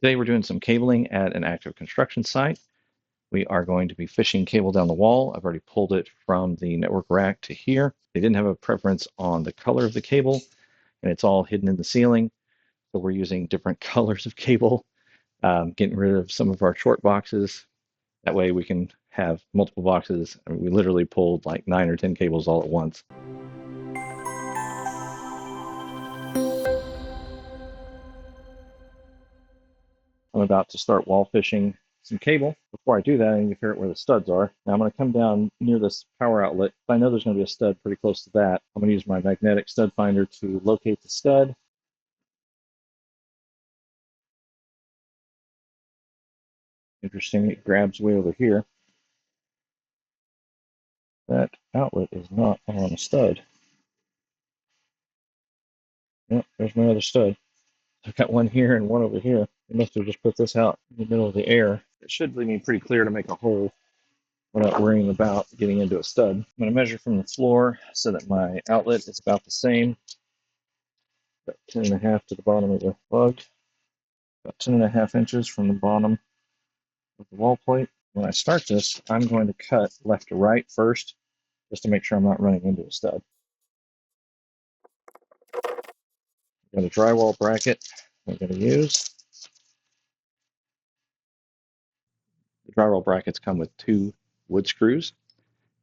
Today we're doing some cabling at an active construction site. We are going to be fishing cable down the wall. I've already pulled it from the network rack to here. They didn't have a preference on the color of the cable, and it's all hidden in the ceiling. So we're using different colors of cable, getting rid of some of our short boxes. That way we can have multiple boxes. I mean, we literally pulled like 9 or 10 cables all at once. I'm about to start wall fishing some cable. Before I do that, I need to figure out where the studs are. Now I'm going to come down near this power outlet. If I know there's going to be a stud pretty close to that, I'm going to use my magnetic stud finder to locate the stud. Interesting, it grabs way over here. That outlet is not on a stud. Yep, there's my other stud. I've got one here and one over here. I must have just put this out in the middle of the air. It should leave me pretty clear to make a hole without worrying about getting into a stud. I'm going to measure from the floor so that my outlet is about the same. About 10.5 to the bottom of the plug. About 10.5 inches from the bottom of the wall plate. When I start this, I'm going to cut left to right first, just to make sure I'm not running into a stud. I've got a drywall bracket I'm going to use. The drywall brackets come with 2 wood screws.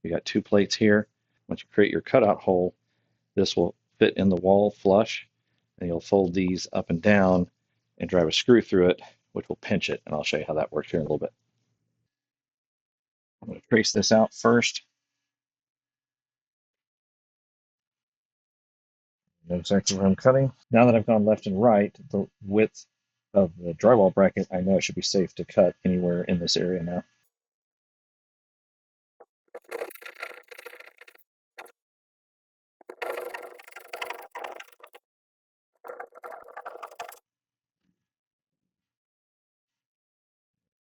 You got 2 plates here. Once you create your cutout hole, this will fit in the wall flush, and you'll fold these up and down and drive a screw through it, which will pinch it, and I'll show you how that works here in a little bit. I'm going to trace this out first. I know exactly where I'm cutting. Now that I've gone left and right, the width of the drywall bracket, I know it should be safe to cut anywhere in this area now.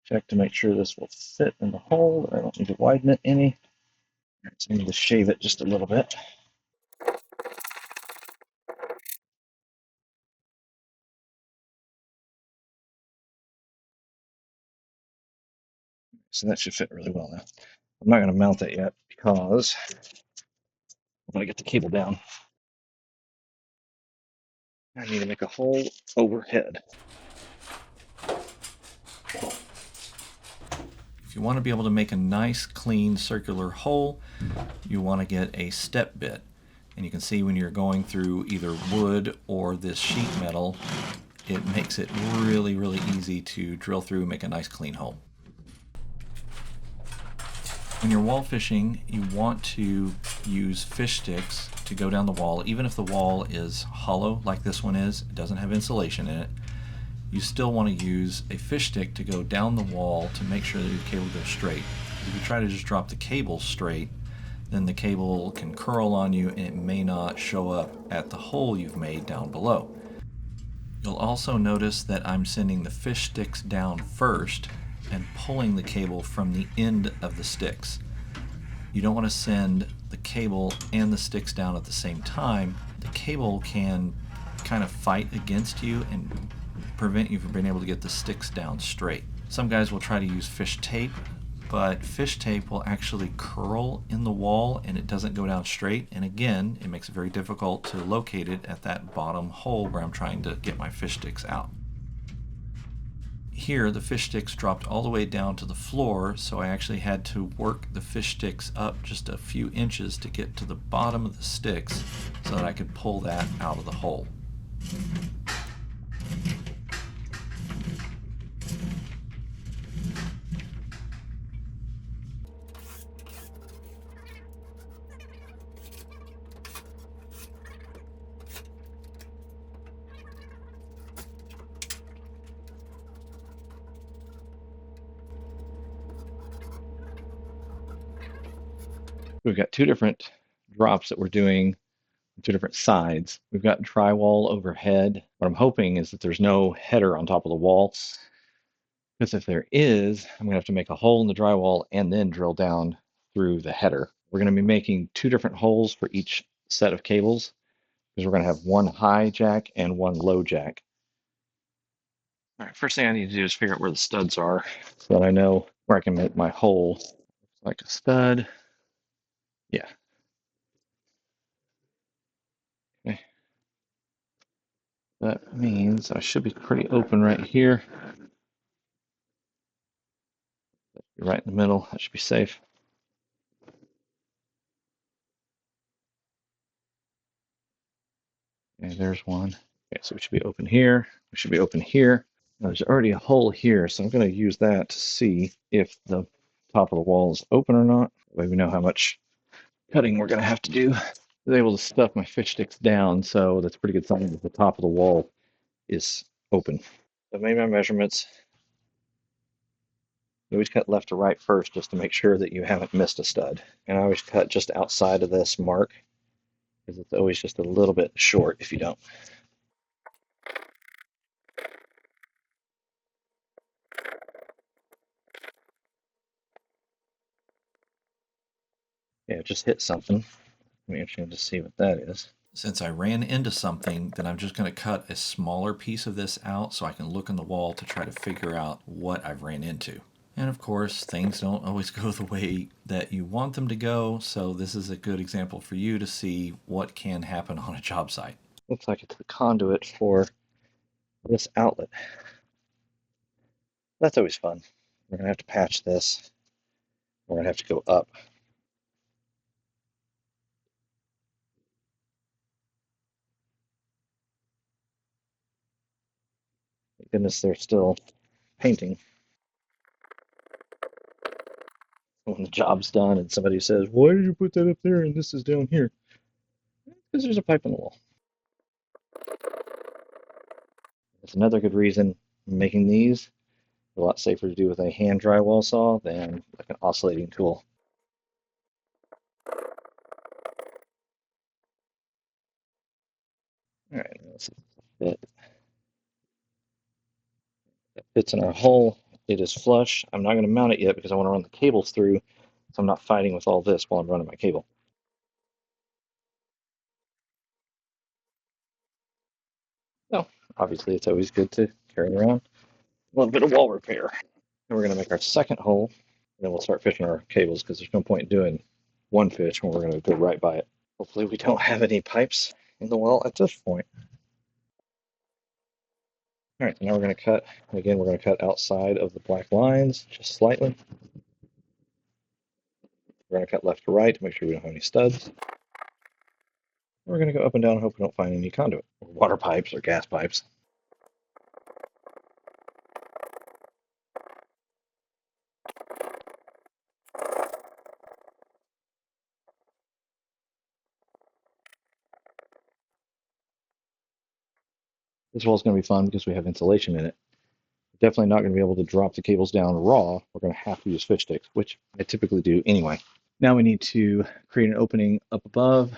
Check to make sure this will fit in the hole. I don't need to widen it any. So I need to shave it just a little bit. So that should fit really well now. I'm not going to mount that yet because I'm going to get the cable down. I need to make a hole overhead. If you want to be able to make a nice, clean, circular hole, you want to get a step bit. And you can see when you're going through either wood or this sheet metal, it makes it really, really easy to drill through and make a nice, clean hole. When you're wall fishing, you want to use fish sticks to go down the wall. Even if the wall is hollow like this one is, it doesn't have insulation in it, you still want to use a fish stick to go down the wall to make sure that your cable goes straight. If you try to just drop the cable straight, then the cable can curl on you and it may not show up at the hole you've made down below. You'll also notice that I'm sending the fish sticks down first and pulling the cable from the end of the sticks. You don't want to send the cable and the sticks down at the same time. The cable can kind of fight against you and prevent you from being able to get the sticks down straight. Some guys will try to use fish tape, but fish tape will actually curl in the wall and it doesn't go down straight, and again it makes it very difficult to locate it at that bottom hole where I'm trying to get my fish sticks out. Here the fish sticks dropped all the way down to the floor, so I actually had to work the fish sticks up just a few inches to get to the bottom of the sticks so that I could pull that out of the hole. We've got 2 different drops that we're doing on 2 different sides. We've got drywall overhead. What I'm hoping is that there's no header on top of the wall, because if there is, I'm going to have to make a hole in the drywall and then drill down through the header. We're going to be making 2 different holes for each set of cables, because we're going to have one high jack and one low jack. All right, first thing I need to do is figure out where the studs are so that I know where I can make my hole. Like a stud. Yeah. Okay. That means I should be pretty open right here. Right in the middle. That should be safe. Okay, there's one. Okay, so we should be open here. We should be open here. Now, there's already a hole here, so I'm going to use that to see if the top of the wall is open or not. That way we know how much cutting we're going to have to do. I was able to stuff my fish sticks down, so that's a pretty good sign that the top of the wall is open. So I made my measurements. You always cut left to right first just to make sure that you haven't missed a stud. And I always cut just outside of this mark because it's always just a little bit short if you don't. Yeah, just hit something. It'll be interesting to see what that is. Since I ran into something, then I'm just going to cut a smaller piece of this out so I can look in the wall to try to figure out what I've ran into. And of course, things don't always go the way that you want them to go, so this is a good example for you to see what can happen on a job site. Looks like it's the conduit for this outlet. That's always fun. We're going to have to patch this. We're going to have to go up. Thank goodness they're still painting. When the job's done and somebody says, "Why did you put that up there and this is down here?" Because there's a pipe in the wall. That's another good reason making these a lot safer to do with a hand drywall saw than like an oscillating tool. All right, let's see if it fits in our hole. It is flush. I'm not going to mount it yet because I want to run the cables through, so I'm not fighting with all this while I'm running my cable. So obviously it's always good to carry around a little bit of wall repair. And we're going to make our second hole, and then we'll start fishing our cables because there's no point doing one fish when we're going to go right by it. Hopefully we don't have any pipes in the wall at this point. All right, now we're going to cut. Again, we're going to cut outside of the black lines just slightly. We're going to cut left to right to make sure we don't have any studs. We're going to go up and down and hope we don't find any conduit, or water pipes, or gas pipes. This wall is going to be fun because we have insulation in it. Definitely not going to be able to drop the cables down raw. We're going to have to use fish sticks, which I typically do anyway. Now we need to create an opening up above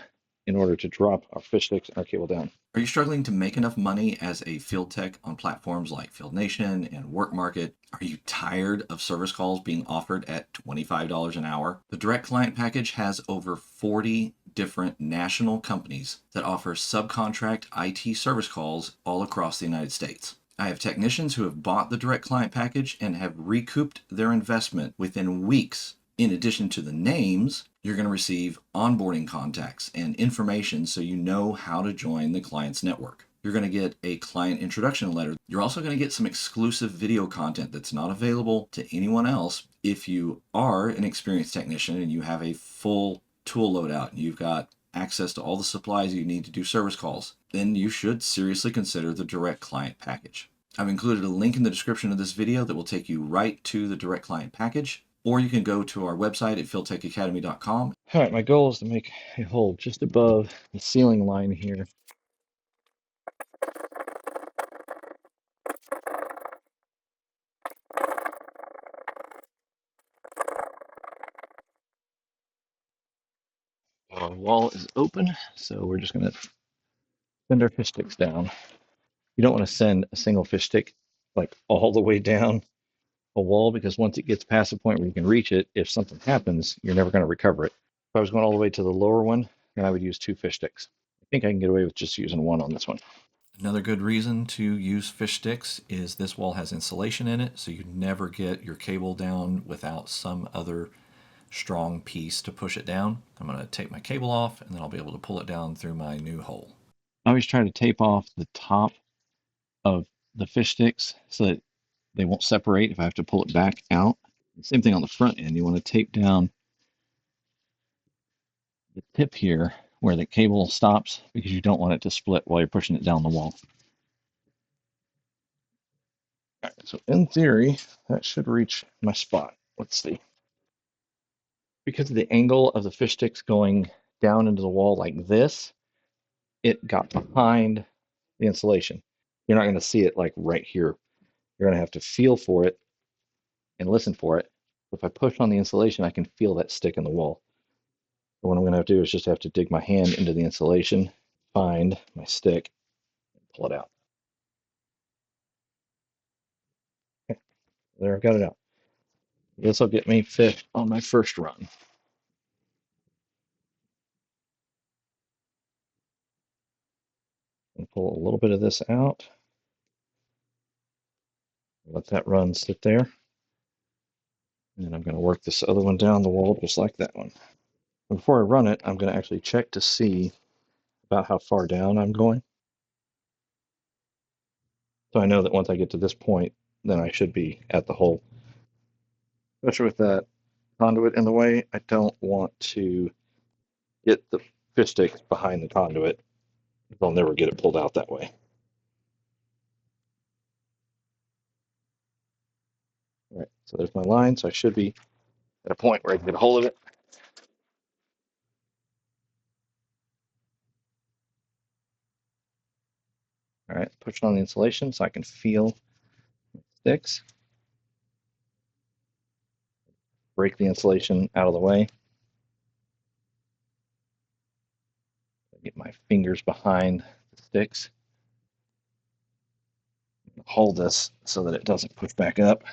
in order to drop our fish sticks and our cable down. Are you struggling to make enough money as a field tech on platforms like Field Nation and workmarket? Are you tired of service calls being offered at $25 an hour? The Direct Client Package has over 40 different national companies that offer subcontract IT service calls all across the United States. I have technicians who have bought the Direct Client Package and have recouped their investment within weeks. In addition to the names, you're going to receive onboarding contacts and information so you know how to join the client's network. You're going to get a client introduction letter. You're also going to get some exclusive video content that's not available to anyone else. If you are an experienced technician and you have a full tool loadout and you've got access to all the supplies you need to do service calls, then you should seriously consider the Direct Client Package. I've included a link in the description of this video that will take you right to the Direct Client Package, or you can go to our website at fieldtechacademy.com. All right, my goal is to make a hole just above the ceiling line here. Our wall is open, so we're just going to send our fish sticks down. You don't want to send a single fish stick like all the way down a wall because once it gets past the point where you can reach it, if something happens, you're never going to recover it. If I was going all the way to the lower one, then I would use two fish sticks. I think I can get away with just using one on this one. Another good reason to use fish sticks is this wall has insulation in it, so you never get your cable down without some other strong piece to push it down. I'm going to take my cable off and then I'll be able to pull it down through my new hole. I always try to tape off the top of the fish sticks so that they won't separate if I have to pull it back out. Same thing on the front end. You want to tape down the tip here where the cable stops because you don't want it to split while you're pushing it down the wall. All right, so in theory, that should reach my spot. Let's see. Because of the angle of the fish sticks going down into the wall like this, it got behind the insulation. You're not going to see it like right here. You're going to have to feel for it and listen for it. If I push on the insulation, I can feel that stick in the wall. So what I'm going to have to do is just have to dig my hand into the insulation, find my stick, and pull it out. Okay, there, I've got it out. This will get me fit on my first run. And pull a little bit of this out. Let that run sit there. And I'm going to work this other one down the wall just like that one. Before I run it, I'm going to actually check to see about how far down I'm going. So I know that once I get to this point, then I should be at the hole. Especially with that conduit in the way, I don't want to get the fish sticks behind the conduit. They'll never get it pulled out that way. All right, so there's my line, so I should be at a point where I can get a hold of it. All right, push it on the insulation so I can feel the sticks. Break the insulation out of the way. Get my fingers behind the sticks. Hold this so that it doesn't push back up.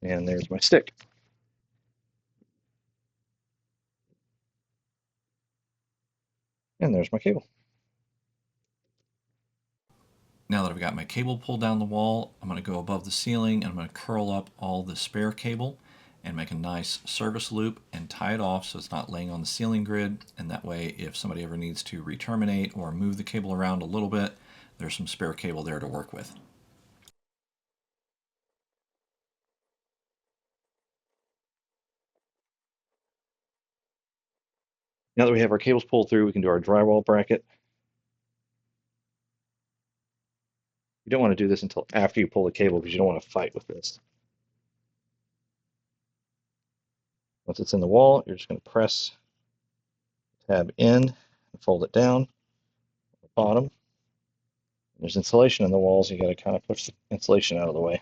And there's my stick. And there's my cable. Now that I've got my cable pulled down the wall, I'm going to go above the ceiling and I'm going to curl up all the spare cable and make a nice service loop and tie it off so it's not laying on the ceiling grid. And that way, if somebody ever needs to re-terminate or move the cable around a little bit, there's some spare cable there to work with. Now that we have our cables pulled through, we can do our drywall bracket. You don't want to do this until after you pull the cable because you don't want to fight with this. Once it's in the wall, you're just going to press tab in and fold it down at the bottom. There's insulation in the walls. You got to kind of push the insulation out of the way.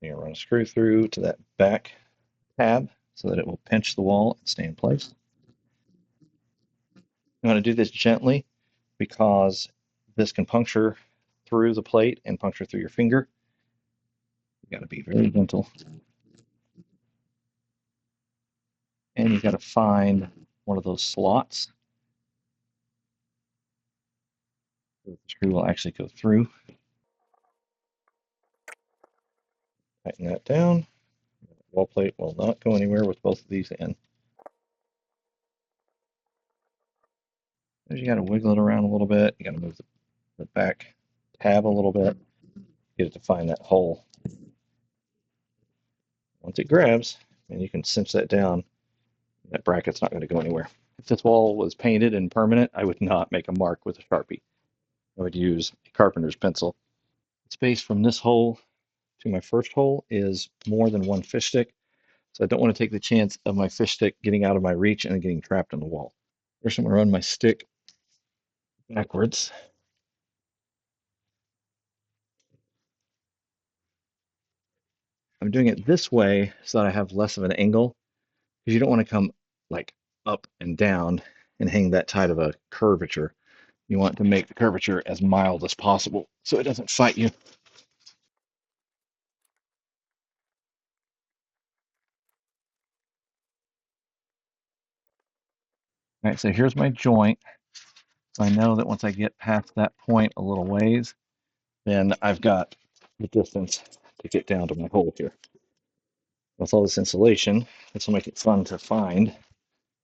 You're going to run a screw through to that back tab so that it will pinch the wall and stay in place. You want to do this gently because this can puncture through the plate and puncture through your finger. You got to be very gentle. And you got to find one of those slots so the screw will actually go through. Tighten that down. Wall plate will not go anywhere with both of these in. You got to wiggle it around a little bit. You got to move the back tab a little bit. Get it to find that hole. Once it grabs, and you can cinch that down, that bracket's not going to go anywhere. If this wall was painted and permanent, I would not make a mark with a Sharpie. I would use a carpenter's pencil. The space from this hole to my first hole is more than one fish stick, so I don't want to take the chance of my fish stick getting out of my reach and getting trapped in the wall. First, I'm going to run my stick backwards. I'm doing it this way so that I have less of an angle, because you don't want to come like up and down and hang that tight of a curvature. You want to make the curvature as mild as possible so it doesn't fight you. All right, so here's my joint. So I know that once I get past that point a little ways, then I've got the distance to get down to my hole here. With all this insulation, this will make it fun to find. I'm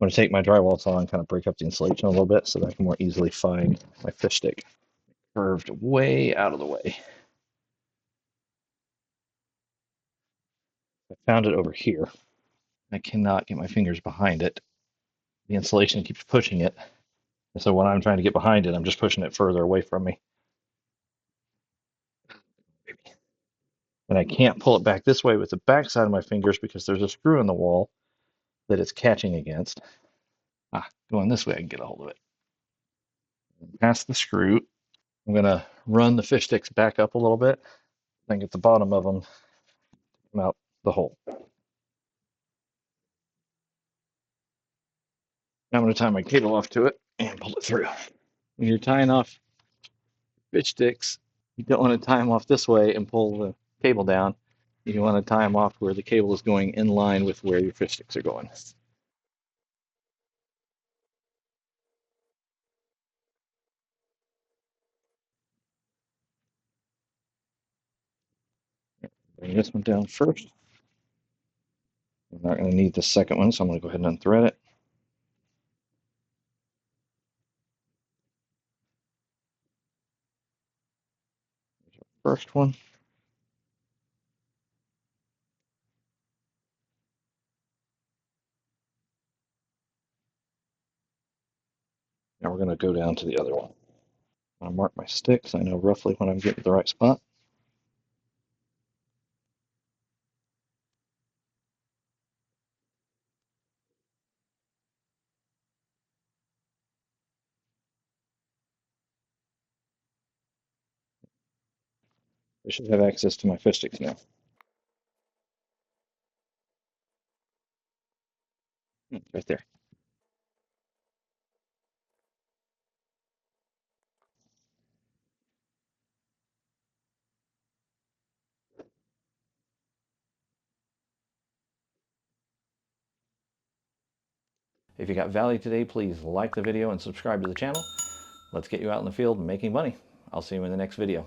going to take my drywall saw and kind of break up the insulation a little bit so that I can more easily find my fish stick. Curved way out of the way. I found it over here. I cannot get my fingers behind it. The insulation keeps pushing it. And so when I'm trying to get behind it, I'm just pushing it further away from me. And I can't pull it back this way with the back side of my fingers because there's a screw in the wall that it's catching against. Going this way, I can get a hold of it. Past the screw. I'm going to run the fish sticks back up a little bit and get the bottom of them come out the hole. Now I'm going to tie my cable off to it and pull it through. When you're tying off fish sticks, you don't want to tie them off this way and pull the cable down. You want to tie them off where the cable is going in line with where your fish sticks are going. Bring this one down first. I'm not going to need the second one, so I'm going to go ahead and unthread it. First one. Now we're going to go down to the other one. I'll mark my sticks. I know roughly when I'm getting to the right spot. I should have access to my fish sticks now. Right there. If you got value today, please like the video and subscribe to the channel. Let's get you out in the field making money. I'll see you in the next video.